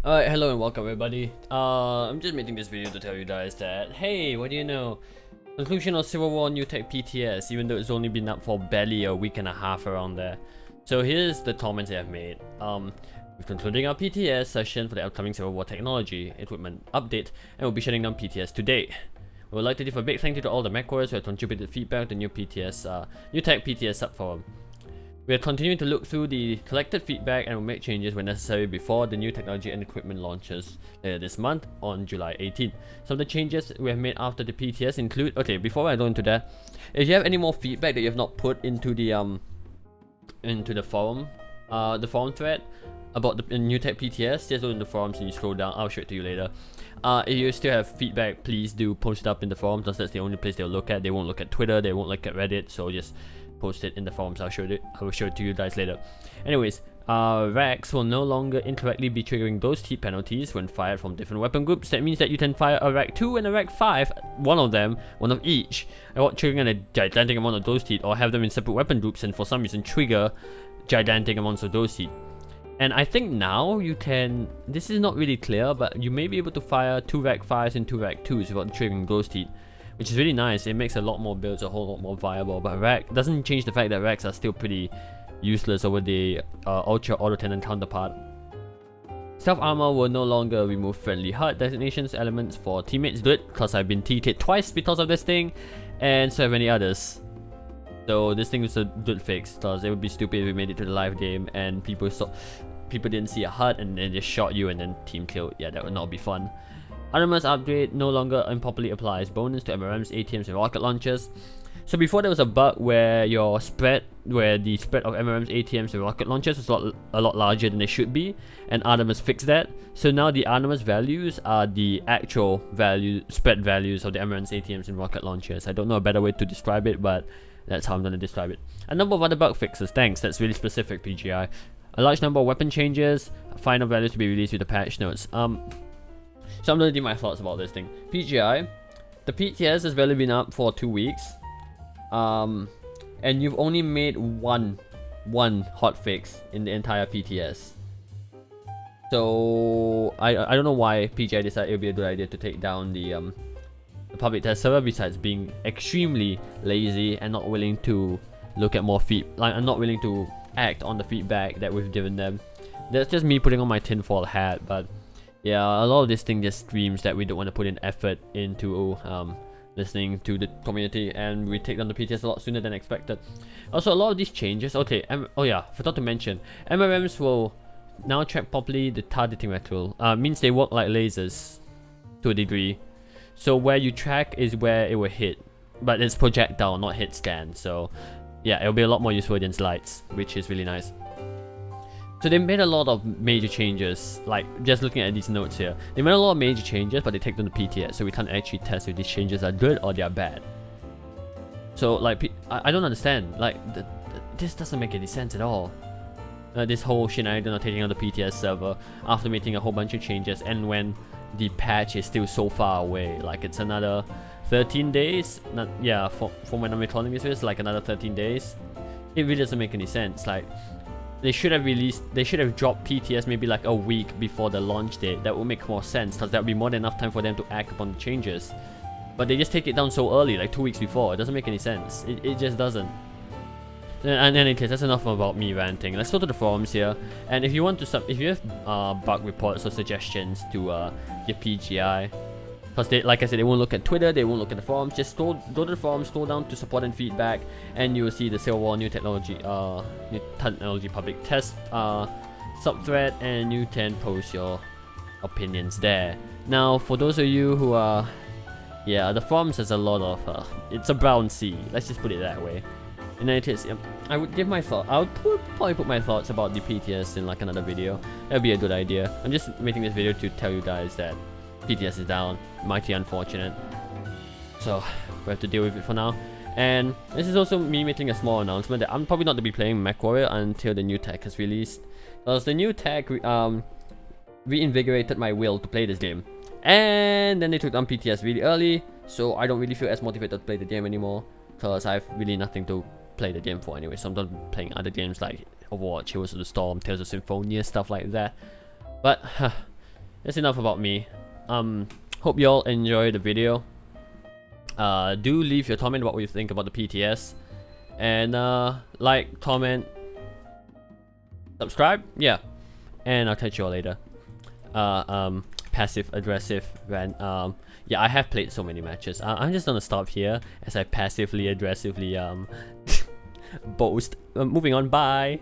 Alright, hello and welcome everybody. I'm just making this video to tell you guys that, hey, what do you know? Conclusion of Civil War New Tech PTS, even though it's only been up for barely a week and a half around there. So here's the comments they have made. We're concluding our PTS session for the upcoming Civil War technology equipment update, and we'll be shutting down PTS today. We would like to give a big thank you to all the MechWarriors who have contributed feedback to new PTS, New Tech PTS subforum. We are continuing to look through the collected feedback and will make changes when necessary before the new technology and equipment launches later this month on July 18th. Some of the changes we have made after the PTS include, okay, before I go into that, if you have any more feedback that you have not put into the forum thread about the new tech PTS, just go in the forums and you scroll down. I'll show it to you later. If you still have feedback, please do post it up in the forums, because that's the only place they'll look at. They won't look at Twitter, they won't look at Reddit, so just post it in the forums. I will show it to you guys later. Anyways, racks will no longer incorrectly be triggering those heat penalties when fired from different weapon groups. That means that you can fire a rack 2 and a rack 5, one of each, without triggering a gigantic amount of those heat, or have them in separate weapon groups and for some reason trigger gigantic amounts of those heat. And I think now you can, this is not really clear, but you may be able to fire 2 rack 5s and 2 rack 2s without triggering ghost heat, which is really nice. It makes a lot more builds a whole lot more viable, but rack doesn't change the fact that racks are still pretty useless over the Ultra Auto Cannon counterpart. Stealth armor will no longer remove friendly HUD designations elements for teammates. Do it, because I've been TK'd twice because of this thing, and so have many others. So this thing is a good fix, because it would be stupid if we made it to the live game and people didn't see a HUD and then just shot you and then team killed. Yeah, that would not be fun. Armor's upgrade no longer improperly applies bonus to MRMs, ATMs, and rocket launchers. So before there was a bug where the spread of MRMs, ATMs, and rocket launchers was a lot larger than they should be, and Artemis fixed that. So now the Artemis values are the actual spread values of the MRMs, ATMs, and rocket launchers. I don't know a better way to describe it, but that's how I'm going to describe it. A number of other bug fixes, thanks, that's really specific, PGI. A large number of weapon changes, final values to be released with the patch notes. So I'm going to give my thoughts about this thing. PGI, the PTS has barely been up for 2 weeks. And you've only made one hotfix in the entire PTS. So I don't know why PGI decided it would be a good idea to take down the public test server, besides being extremely lazy and not willing to look at more and not willing to act on the feedback that we've given them. That's just me putting on my tinfoil hat, but yeah, a lot of this thing just screams that we don't want to put in effort into listening to the community, and we take down the PTS a lot sooner than expected. Also, a lot of these changes, okay, oh yeah, forgot to mention, MRMs will now track properly the targeting reticle. Means they work like lasers to a degree. So where you track is where it will hit, but it's projectile, not hit scan. So yeah, it'll be a lot more useful against lights, which is really nice. So they made a lot of major changes, like just looking at these notes here. They made a lot of major changes, but they take them to PTS, so we can't actually test if these changes are good or they are bad. So like, I don't understand, like, this doesn't make any sense at all. This whole shenanigan of taking on the PTS server after making a whole bunch of changes, and when the patch is still so far away, like it's another 13 days, from when I'm recording this, it's like another 13 days. It really doesn't make any sense. Like, they should have dropped PTS maybe like a week before the launch date. That would make more sense, because that would be more than enough time for them to act upon the changes. But they just take it down so early, like 2 weeks before. It doesn't make any sense. It just doesn't. And in any case, that's enough about me ranting. Let's go to the forums here. And if you want to if you have bug reports or suggestions to give PGI, because like I said, they won't look at Twitter, they won't look at the forums. Just go to the forums, scroll down to support and feedback, and you will see the Civil War New Technology public test subthread, and you can post your opinions there. Now, for those of you who are, yeah, the forums has a lot of it's a brown sea. Let's just put it that way. In any case, I would give my thought. I would probably put my thoughts about the PTS in like another video. That would be a good idea. I'm just making this video to tell you guys that PTS is down. Mighty unfortunate. So we have to deal with it for now. And this is also me making a small announcement that I'm probably not to be playing MechWarrior until the new tech is released, because the new tech reinvigorated my will to play this game. And then they took down PTS really early, so I don't really feel as motivated to play the game anymore, because I have really nothing to play the game for anyway. So I'm done playing other games like Overwatch, Heroes of the Storm, Tales of Symphonia, stuff like that. But that's enough about me. Hope you all enjoyed the video. Do leave your comment what you think about the PTS, and like, comment, subscribe, yeah, and I'll catch you all later. Passive aggressive rant. Yeah, I have played so many matches. I'm just gonna stop here as I passively aggressively boast. Moving on, bye.